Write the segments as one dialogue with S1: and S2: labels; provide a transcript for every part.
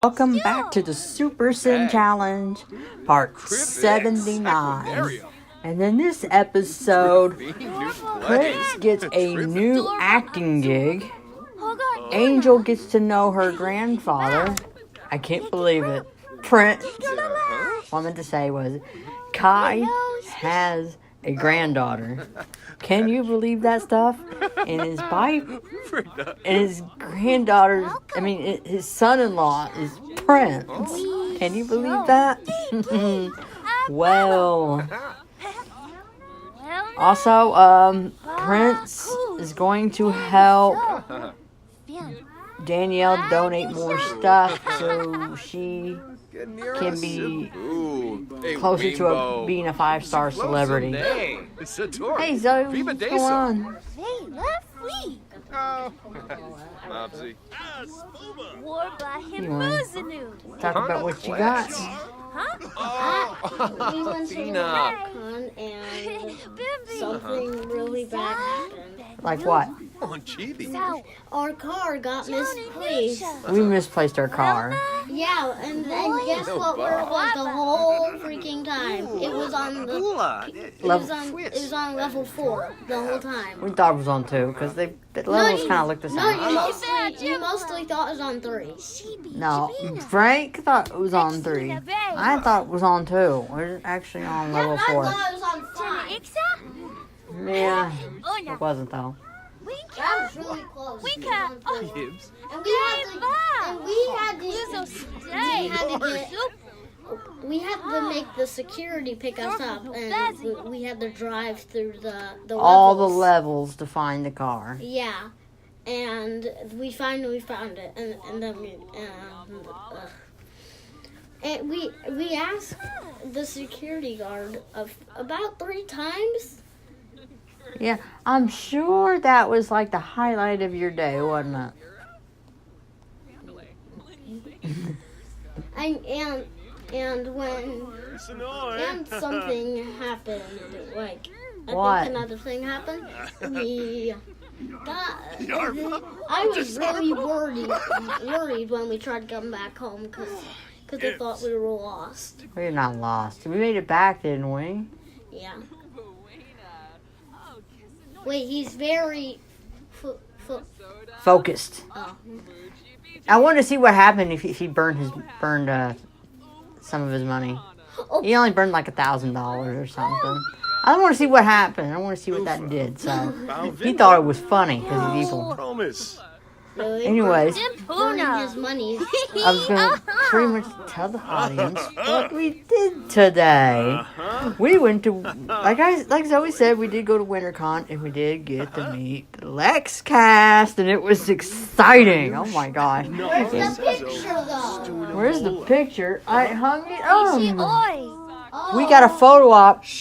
S1: Welcome back to the Super Sin Challenge, part 79. And in this episode, Prince gets a new acting gig. Angel gets to know her grandfather. I can't believe it. Prince, what I meant to say was, Kai has a granddaughter. Can you believe that stuff? And his wife, and his granddaughter, his son-in-law is Prince. Can you believe that? Well, also, Prince is going to help Danielle donate more stuff so she can be closer to being a 5-star celebrity. Hey Zoe, what's going on?
S2: Hey, left week.
S3: Oh, Mopsy.
S2: War by him
S1: You wanna
S2: Muzanu.
S1: talk about what you got?
S2: Huh?
S4: We went to con and something really bad happened.
S1: Like what?
S3: Oh, Chibi.
S4: Our car got misplaced.
S1: We misplaced our car.
S4: Yeah, and then guess what? Where it was the whole freaking time? It was on the. It was on level 4 the whole time.
S1: We thought it was on 2 because the levels kind of looked the
S4: No,
S1: same.
S4: you mostly thought it was on 3.
S1: No, Frank thought it was on 3. I thought it was on 2. We're actually on level
S4: I
S1: 4.
S4: thought it was on 5.
S1: Yeah, it wasn't though.
S4: That was really close. It was on 3.
S3: Gibbs.
S4: And we had to make the security pick us up, and we had to drive through the
S1: All the
S4: levels.
S1: levels to find the car.
S4: Yeah, and we finally found it, and then we asked the security guard about 3 times.
S1: Yeah, I'm sure that was like the highlight of your day, wasn't
S4: And something happened, like
S1: What?
S4: I think another thing happened. I was really worried when we tried to come back home because they thought we were lost.
S1: it? We're not lost. We made it back, didn't we?
S4: Yeah. Wait, he's very
S1: Focused.
S4: oh.
S1: I wanted to see what happened if he burned some of his money.
S4: Oh.
S1: He only burned like $1,000 or something. I want to see what happened. I want to see what that did. So he thought it was funny because he's evil.
S3: Promise.
S1: Anyways,
S4: Burning his money.
S1: I was gonna pretty much tell the audience what we did today. We went to, like Zoe said, we did go to WinterCon and we did get to meet the Lex cast, and it was exciting. Oh my gosh!
S4: Where's the picture though?
S1: Where's the picture? I hung it up.
S2: Oi.
S1: We got a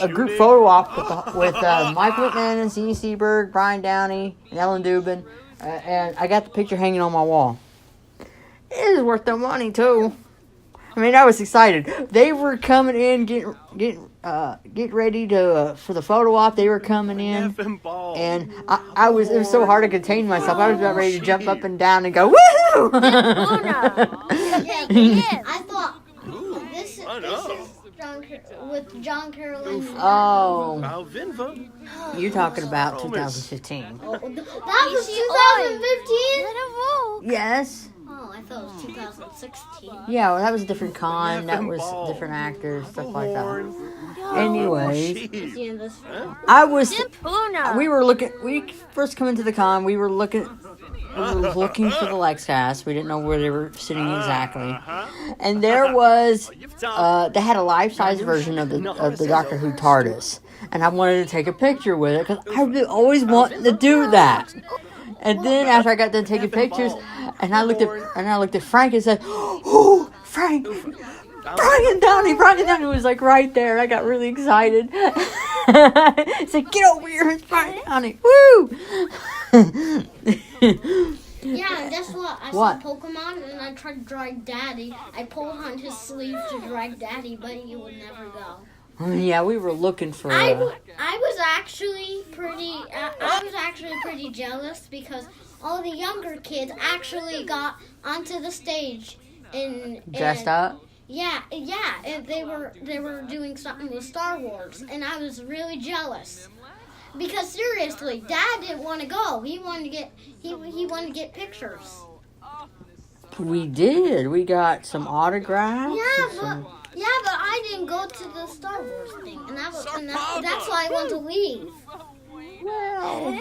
S1: group photo op with Mike Whitman and C. Seberg, Brian Downey, and Ellen Dubin. And I got the picture hanging on my wall. It is worth the money too. I mean, I was excited. They were coming in, get ready to for the photo op. They were coming in, and I was. It was so hard to contain myself. I was about ready to jump up and down and go woohoo!
S4: I thought this is with John Carolyn.
S1: Oh,
S3: Vinva.
S1: you're talking about 2015?
S4: That was 2015.
S1: Yes.
S4: Oh, I thought it was 2016.
S1: Yeah, well, that was a different con. That was different actors, stuff like that. Anyways,
S4: See in this.
S1: we first come into the con, we were looking for the Lex cast. We didn't know where they were sitting exactly. And there was, they had a life-size version of the Doctor Who TARDIS. And I wanted to take a picture with it, because I really always wanted to do that. And then after I got done taking pictures, and I looked at Frank and said, "Oh, Frank, Brian Downey was like right there." I got really excited. I said, "Get over here, it's Brian Downey, woo!"
S4: Yeah, and guess what? I
S1: What?
S4: saw Pokemon and I tried to drag Daddy. I pulled on his sleeve to drag Daddy, but he would never go.
S1: Yeah, we were looking for.
S4: I was actually pretty jealous because all the younger kids actually got onto the stage
S1: Dressed up?
S4: Yeah, and they were doing something with Star Wars, and I was really jealous. Because seriously, Dad didn't want to go. He wanted to get pictures.
S1: We did. We got some autographs.
S4: Yeah, but I didn't go to the Star Wars thing, and that's why I want to leave.
S1: Well,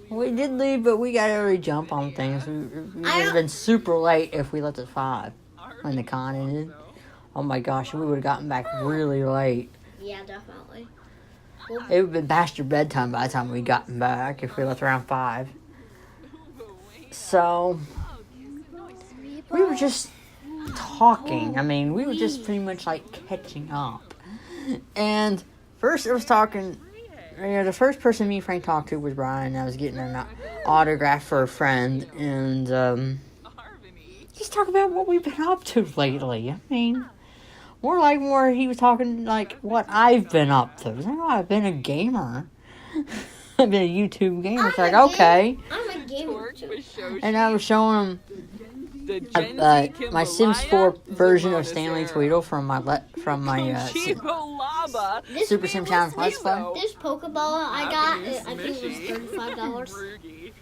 S1: we did leave, but we got to really jump on things. We would have been super late if we left at 5 when the con ended. Oh my gosh, we would have gotten back really late.
S4: Yeah, definitely.
S1: It would have been past your bedtime by the time we gotten back if we left around 5. So, we were just talking. I mean, we were just pretty much like catching up. And first I was talking, the first person me and Frank talked to was Brian. I was getting an autograph for a friend. And just talk about what we've been up to lately. I mean, more he was talking like what I've been up to. I've been a gamer. I've been a YouTube gamer. It's like, okay.
S4: I'm a gamer too.
S1: And I was showing him my Sims 4 version of Stanley Tweedle from my Super Sim Challenge Let's Play.
S4: This Pokeball I got, I think it was $35.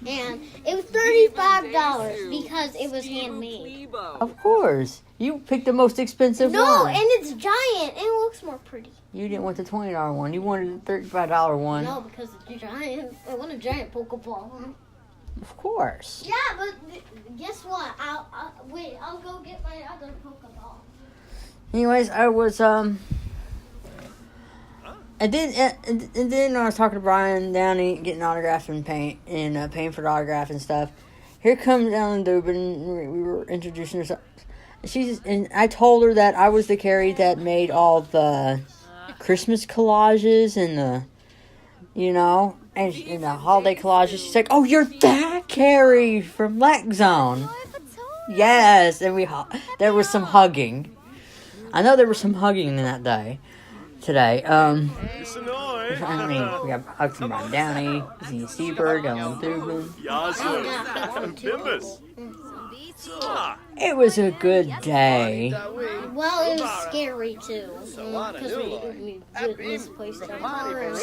S4: And it was $35 because it was handmade.
S1: Of course. You picked the most expensive one.
S4: No, and it's giant. And it looks more pretty.
S1: You didn't want the $20 one. You wanted the $35 one.
S4: No, because it's giant. I want a giant Pokeball.
S1: Of course.
S4: Yeah, but guess what? I'll go get my other Pokeball.
S1: Anyways, I was and then I was talking to Brian Downey, getting autographs and paying for the autograph and stuff. Here comes Ellen Dubin. We were introducing ourselves. And I told her that I was the Carrie that made all the Christmas collages and the, and the holiday collages. She's like, "Oh, you're that Carrie from Lex Zone." Yes, and there was some hugging. I know there was some hugging in that day. Today, I mean, we got hugs from Brian Downey, Zia Seabird, Ellen Dubin. It was a good day.
S4: Well, it was scary too, because we misplaced our car and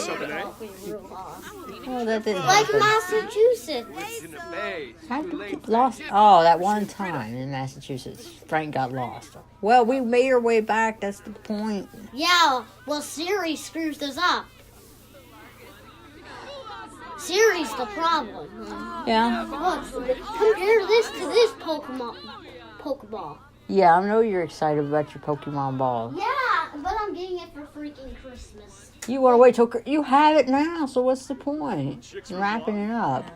S4: we were lost.
S1: Oh, that didn't
S4: Like
S1: happen.
S4: Massachusetts.
S1: How did we get lost? Oh, that one time in Massachusetts, Frank got lost. Well, we made our way back. That's the point.
S4: Yeah, well, Siri screws us up. Siri's the problem.
S1: Yeah.
S4: Look, compare this to this Pokeball.
S1: Yeah, I know you're excited about your Pokemon ball.
S4: Yeah, but I'm getting it for freaking Christmas.
S1: You want to wait till you have it now, so what's the point in wrapping it up?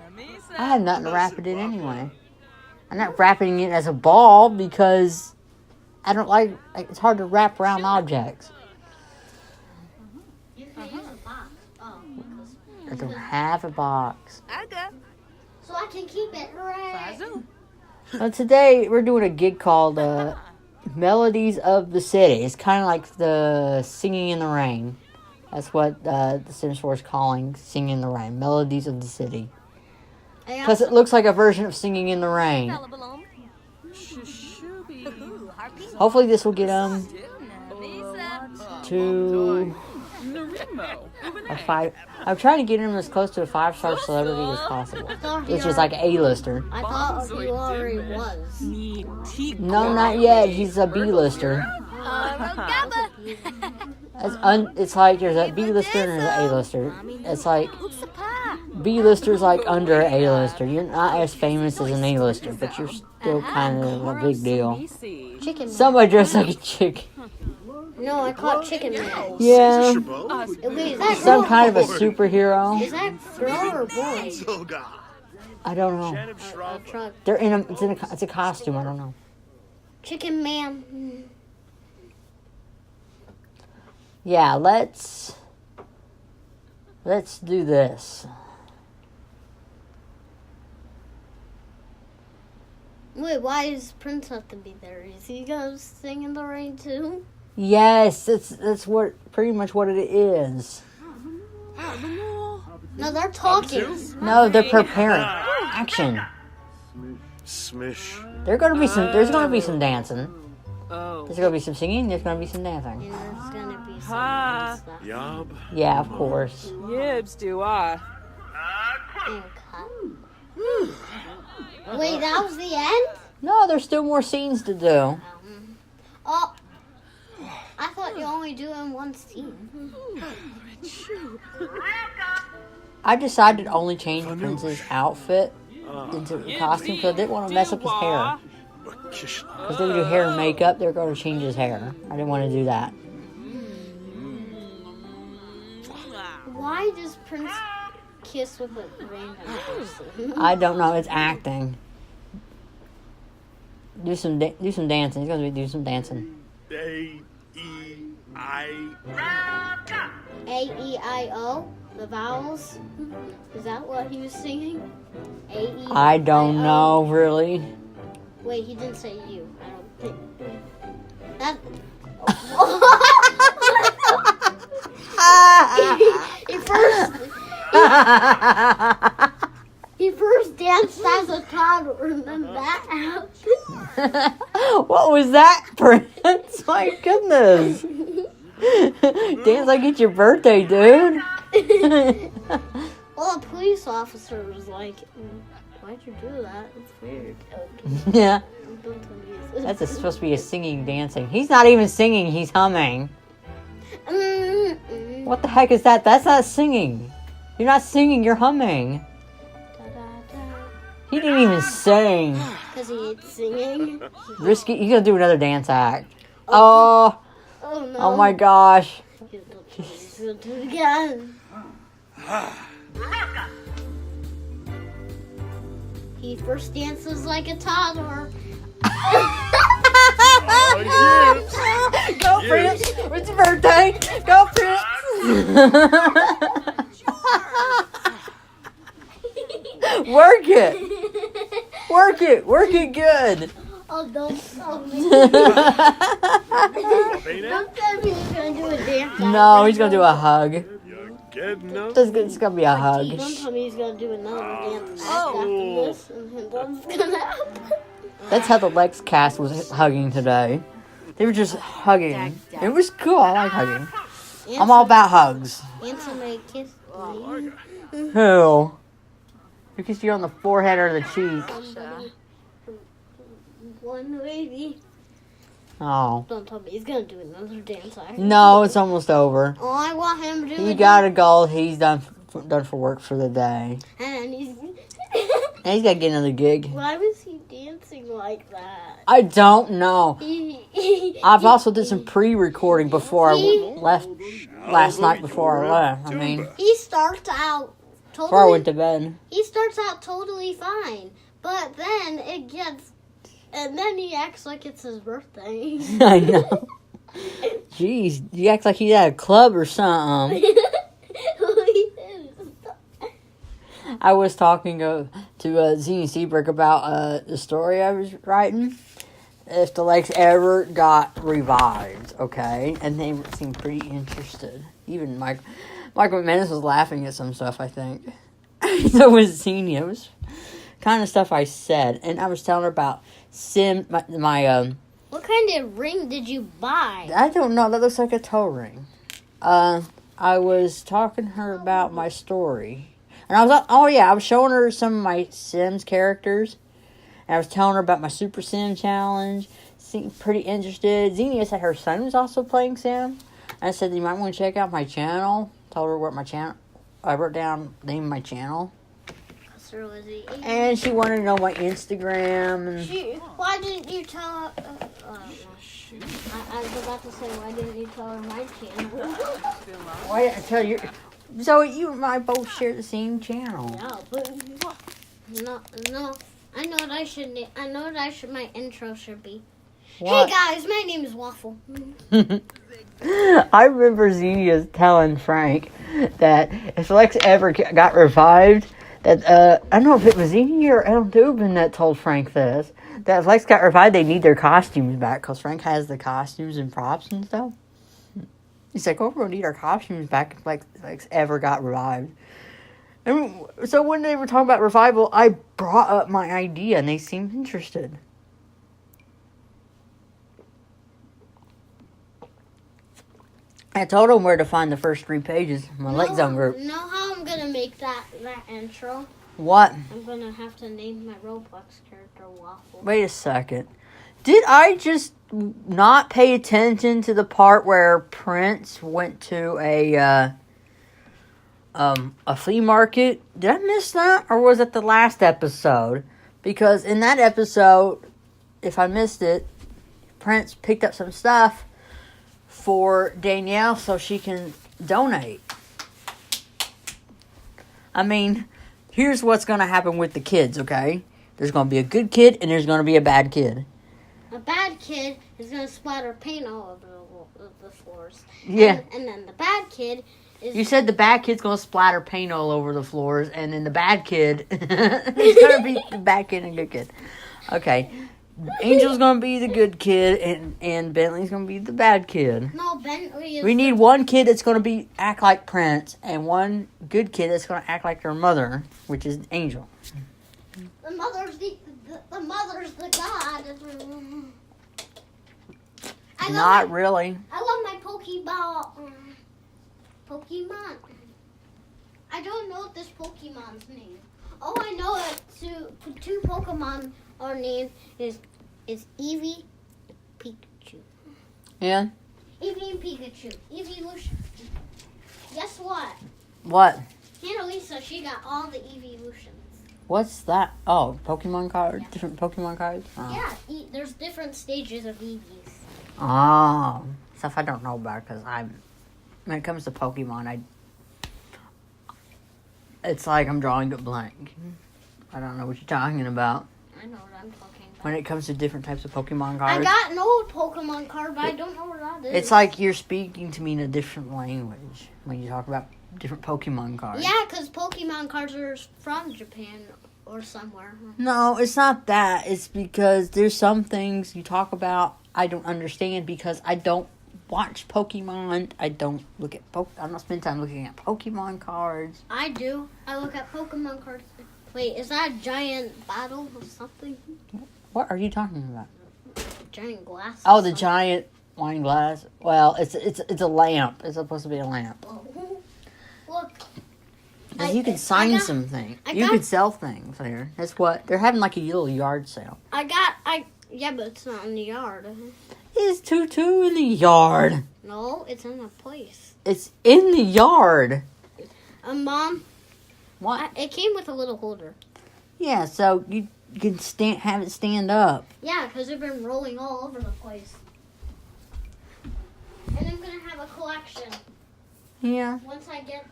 S1: I have nothing to wrap it in anyway. I'm not wrapping it as a ball because I don't like it's hard to wrap around objects. I don't have a box.
S4: So I can keep it, right?
S1: Well, today we're doing a gig called Melodies of the City. It's kind of like the Singing in the Rain. That's what the Sims 4 is calling Singing in the Rain. Melodies of the City. Because it looks like a version of Singing in the Rain. Hopefully this will get them to a 5. I'm trying to get him as close to a 5-star celebrity as possible. Which is like an A-lister.
S4: I thought he already was.
S1: No, not yet. He's a B-lister. It's like there's a B-lister and there's an A-lister. It's like B-lister's like under an A-lister. You're not as famous as an A-lister, but you're still kind of a big deal.
S4: Chicken.
S1: Somebody dressed like a chicken.
S4: No, I caught Chicken Man.
S1: Yeah.
S4: Wait, is that
S1: Some kind of a superhero.
S4: Is that girl or boy?
S1: I don't know. They're in it's a costume. I don't know.
S4: Chicken Man.
S1: Yeah, let's do this.
S4: Wait, why does Prince have to be there? Is he gonna sing in the rain too?
S1: Yes, that's pretty much what it is.
S4: No, they're talking.
S1: No, they're preparing action.
S3: Smish.
S1: There's gonna be some dancing.
S5: Oh.
S1: There's gonna be some singing. There's gonna be some dancing.
S4: And there's gonna be some
S5: Ha.
S4: stuff.
S3: Yob.
S1: Yeah, of course.
S5: Yibs, do I?
S4: And cut. Wait, that was the end?
S1: No, there's still more scenes to do.
S4: Oh, I thought you only do in one scene.
S1: I decided to only change Prince's outfit into a costume because I didn't want to mess up his hair. Because they would do hair and makeup, they're going to change his hair. I didn't want to do that.
S4: Why does Prince kiss with a random person?
S1: I don't know. It's acting. Do some dancing. He's going to do some dancing.
S4: A-E-I-O? The vowels? Is that what he was singing? A-E-I-O?
S1: I don't know, really.
S4: Wait, he didn't say you. I don't think. That. he first danced as a toddler, and then that happened.
S1: What was that, Prince? My goodness. Dance like it's your birthday, dude.
S4: Well, a police officer was like, "Why'd you do that? It's weird."
S1: Yeah.
S4: Don't tell me it's-
S1: That's supposed to be a singing, dancing. He's not even singing, he's humming. What the heck is that? That's not singing. You're not singing, you're humming. He didn't even sing.
S4: Because he ain't singing.
S1: Risky, he's gonna do another dance act. Oh,
S4: Oh no.
S1: oh my gosh.
S4: He's gonna do it again. He first dances like a toddler.
S1: Go, Prince! It's your birthday! Go, Prince! Work it! Work it! Work it good!
S4: Oh, don't tell me. Don't tell me he's gonna do a dance.
S1: No, he's gonna do a hug.
S3: Enough.
S1: It's gonna be a hug.
S4: Don't tell me he's gonna do another dance after this, and then that's gonna happen.
S1: That's how the Lex cast was hugging today. They were just hugging. It was cool. I like hugging. I'm all about hugs.
S4: Answer my kiss me.
S1: Who? Who kissed you on the forehead or the cheek?
S4: Somebody. One lady.
S1: Oh.
S4: Don't tell me he's gonna do another dance.
S1: No, it's almost over.
S4: Oh, I want him to do
S1: He
S4: it.
S1: got a goal. He's done for work for the day.
S4: And he's.
S1: And he's got to get another gig.
S4: Why was he dancing like that?
S1: I don't know. I've also did some pre-recording before I left last night before I left. I mean,
S4: He starts out
S1: before I went
S4: totally.
S1: to bed.
S4: He starts out totally fine, but then it gets, and then he acts like it's his birthday.
S1: I know. Jeez, you act like he's at a club or something. I was talking to Zine Seabrook about the story I was writing. If the Lakes ever got revived, okay? And they seemed pretty interested. Even Michael McManus was laughing at some stuff, I think. So was Zine. It was kind of stuff I said. And I was telling her about my
S4: What kind of ring did you buy?
S1: I don't know. That looks like a toe ring. I was talking to her about my story. And I was showing her some of my Sims characters. And I was telling her about my Super Sim challenge. Seemed pretty interested. Xenia said her son was also playing Sim. And I said, you might want to check out my channel. Told her what my channel, I wrote down the name of my channel. And she wanted to know my Instagram. And
S4: Why didn't you tell her? I was about to say, why didn't you tell her my channel?
S1: why didn't I tell you? So you and I both share the same channel.
S4: Yeah, but no. I know what my intro should be.
S1: What?
S4: Hey guys, my name is Waffle.
S1: I remember Xenia telling Frank that if Lex ever got revived, that I don't know if it was Xenia or El Dubin that told Frank this, that if Lex got revived, they need their costumes back because Frank has the costumes and props and stuff. He's like, oh, we're going to need our costumes back if Lex ever got revived. And so when they were talking about revival, I brought up my idea and they seemed interested. I told him where to find the first 3 pages. My Lake Zone group.
S4: Know how I'm gonna make that intro?
S1: What?
S4: I'm gonna have to name my Roblox character Waffle.
S1: Wait a second. Did I just not pay attention to the part where Prince went to a flea market? Did I miss that? Or was it the last episode? Because in that episode, if I missed it, Prince picked up some stuff for Danielle so she can donate. I mean, here's what's going to happen with the kids, okay? There's going to be a good kid and there's going to be a bad kid.
S4: A bad kid is going to splatter paint all over the floors.
S1: Yeah.
S4: And then the bad kid is...
S1: You said the bad kid's going to splatter paint all over the floors, and then the bad kid is going to be the bad kid and good kid. Okay. Angel's going to be the good kid, and Bentley's going to be the bad kid.
S4: No, Bentley is...
S1: We need one kid that's going to act like Prince, and one good kid that's going to act like their mother, which is Angel.
S4: The mother's the god.
S1: Not really.
S4: I love my Pokemon. I don't know this Pokemon's name. All I know is two Pokemon are named is Eevee, Pikachu.
S1: Yeah.
S4: Eevee and Pikachu. Evolution. Guess what?
S1: What?
S4: Annalisa, she got all the evolutions.
S1: What's that? Oh, Pokemon cards? Different Pokemon cards? Oh.
S4: Yeah, there's different stages of Eevees.
S1: Oh. Stuff I don't know about because when it comes to Pokemon, it's like I'm drawing a blank. I don't know what you're talking about.
S4: I know what I'm talking about.
S1: When it comes to different types of Pokemon cards.
S4: I got an old Pokemon card, but I don't know what that is.
S1: It's like you're speaking to me in a different language when you talk about different Pokemon cards.
S4: Yeah, because Pokemon cards are from Japan or somewhere.
S1: No, it's not that. It's because there's some things you talk about I don't understand because I don't watch Pokemon. I don't look at I'm not spending time looking at Pokemon cards.
S4: I do. I look at Pokemon cards. Wait, is that a giant bottle or something?
S1: What are you talking about?
S4: Giant glass.
S1: Oh, the giant wine glass. Well, it's a lamp. It's supposed to be a lamp.
S4: Oh. Look.
S1: You can sign some things. You can sell things there. That's what they're having, like a little yard sale.
S4: Yeah, but it's not in the yard.
S1: It's Tutu in the yard.
S4: No, it's in a place.
S1: It's in the yard.
S4: Mom.
S1: What?
S4: It came with a little holder.
S1: Yeah, so you can have it stand up.
S4: Yeah, because they've been rolling all over the place. And I'm gonna have a collection.
S1: Yeah.
S4: Once I get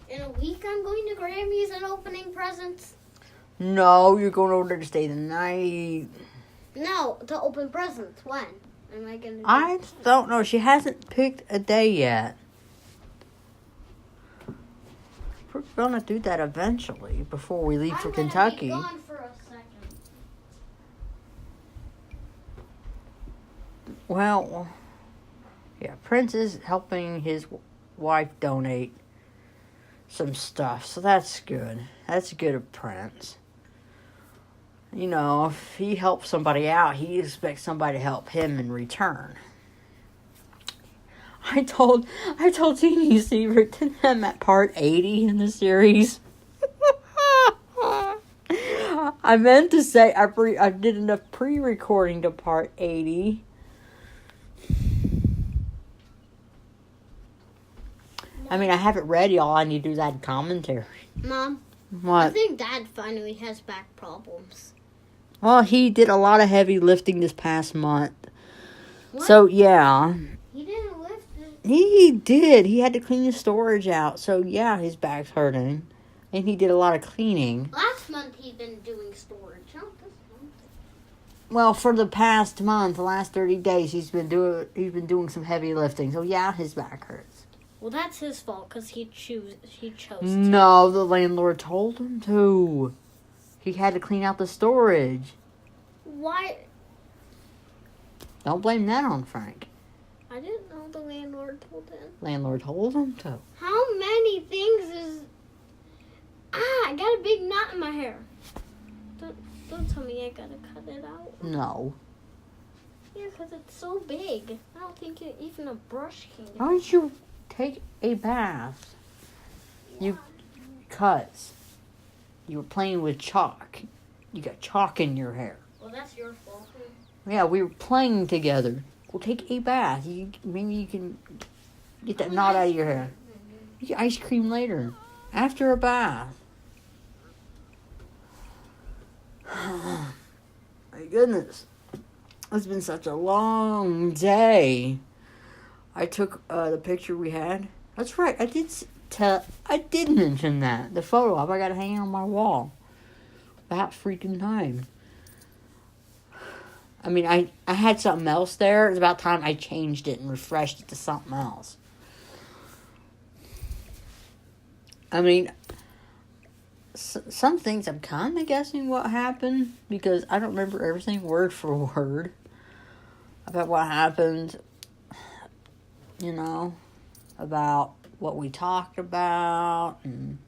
S4: in a week, I'm going to Grammy's and opening presents.
S1: No, you're going over there to stay the night.
S4: No, to open presents. When am I gonna?
S1: I don't know. She hasn't picked a day yet. We're gonna do that eventually before we leave for Kentucky.
S4: I'm gonna be gone for a second.
S1: Well, yeah, Prince is helping his wife donate some stuff, so that's good. That's good of Prince. You know, if he helps somebody out, he expects somebody to help him in return. I told Teeny Secret to them at part 80 in the series. I meant to say I did enough pre-recording to part 80. I mean, I have it ready. All I need to do is add commentary.
S4: Mom,
S1: what?
S4: I think Dad finally has back problems.
S1: Well, he did a lot of heavy lifting this past month.
S4: What?
S1: So, yeah.
S4: He didn't lift it.
S1: He did. He had to clean his storage out. So, yeah, his back's hurting. And he did a lot of cleaning.
S4: Last month he'd been doing storage, not this month.
S1: Well, for the past month, the last 30 days, he's been doing some heavy lifting. So, yeah, his back hurts.
S4: Well, that's his fault because he chose to.
S1: No, the landlord told him to. He had to clean out the storage.
S4: Why?
S1: Don't blame that on Frank.
S4: I didn't know the landlord told him.
S1: Landlord told him to.
S4: How many things is... I got a big knot in my hair. Don't tell me I gotta cut it out.
S1: No.
S4: Yeah, because it's so big. I don't think even a brush can get
S1: Why don't you take a bath? You cuts. You were playing with chalk. You got chalk in your hair.
S4: Well, that's your fault.
S1: Yeah, we were playing together. Well, take a bath. Maybe you can get that knot out of your hair. You get ice cream later. After a bath. My goodness. It's been such a long day. I took the picture we had. That's right. I did mention that. The photo op I got to hang on my wall. That freaking time. I mean, I had something else there. It was about time I changed it and refreshed it to something else. I mean, some things I'm kind of guessing what happened because I don't remember everything word for word about what happened, you know, about what we talked about and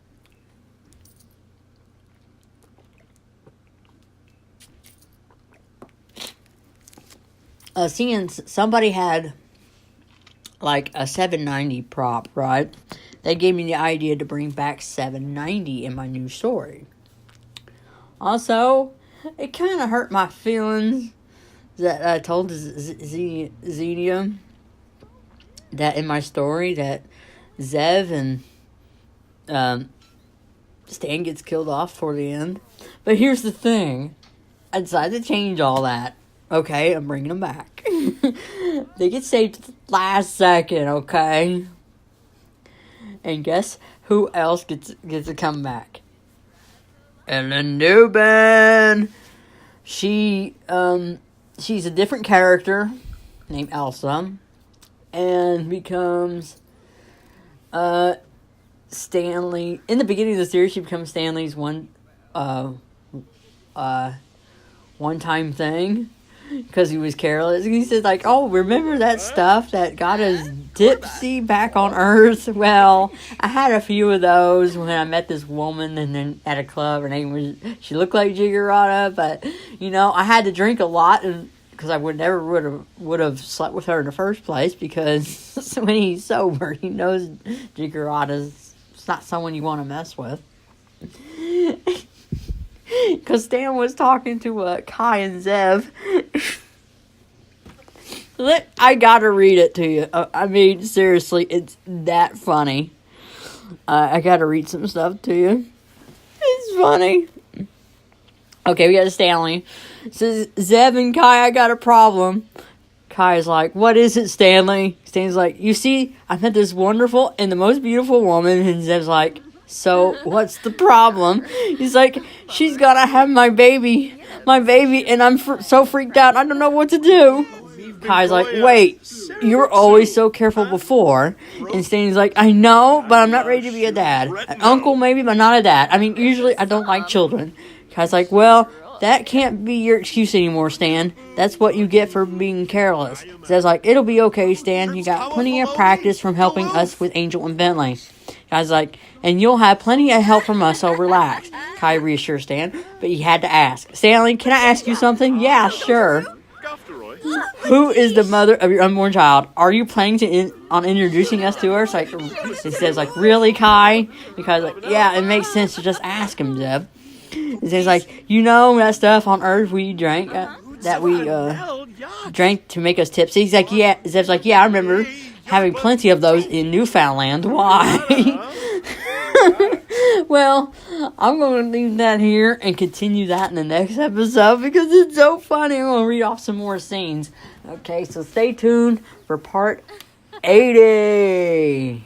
S1: seeing somebody had like a 790 prop, right? They gave me the idea to bring back 790 in my new story. Also, it kind of hurt my feelings that I told Xenia that in my story that Zev and Stan gets killed off for the end. But here's the thing. I decided to change all that. Okay, I'm bringing them back. They get saved at the last second, okay? And guess who else gets to come back? Ellen Newman. She's a different character named Elsa, and becomes Stanley. In the beginning of the series, she becomes Stanley's one-time thing. Because he was careless. He said, like, oh, remember that stuff that got us tipsy back on Earth? Well, I had a few of those when I met this woman and then at a club. Her name was, she looked like Jiggerata, but, you know, I had to drink a lot and because I would have slept with her in the first place because when he's sober, he knows Jiggerata's not someone you want to mess with. Because Stan was talking to Kai and Zev. I gotta read it to you. I mean, seriously, it's that funny. I gotta read some stuff to you. It's funny. Okay, we got Stanley. It says, Zev and Kai, I got a problem. Kai's like, what is it, Stanley? Stanley's like, you see, I met this wonderful and the most beautiful woman. And Zev's like, so, what's the problem? He's like, she's gonna have my baby, and I'm so freaked out, I don't know what to do. Kai's like, wait, you were always so careful before. And Stanley's like, I know, but I'm not ready to be a dad. An uncle maybe, but not a dad. I mean, usually I don't like children. Kai's like, well, that can't be your excuse anymore, Stan. That's what you get for being careless. Zev's like, it'll be okay, Stan. You got plenty of practice from helping us with Angel and Bentley. Kai's like, and you'll have plenty of help from us, so relax. Kai reassures Stan, but he had to ask. Stanley, can I ask you something? Yeah, sure. Who is the mother of your unborn child? Are you planning on introducing us to her? So he says, like, really, Kai? And Kai's like, yeah, it makes sense to just ask him, Zev. And he's like, you know that stuff on Earth we drank, that we drank to make us tipsy? He's like, yeah. Zev's like, yeah, I remember having plenty of those in Newfoundland. Why? Well, I'm going to leave that here and continue that in the next episode because it's so funny. I'm going to read off some more scenes. Okay, so stay tuned for part 80.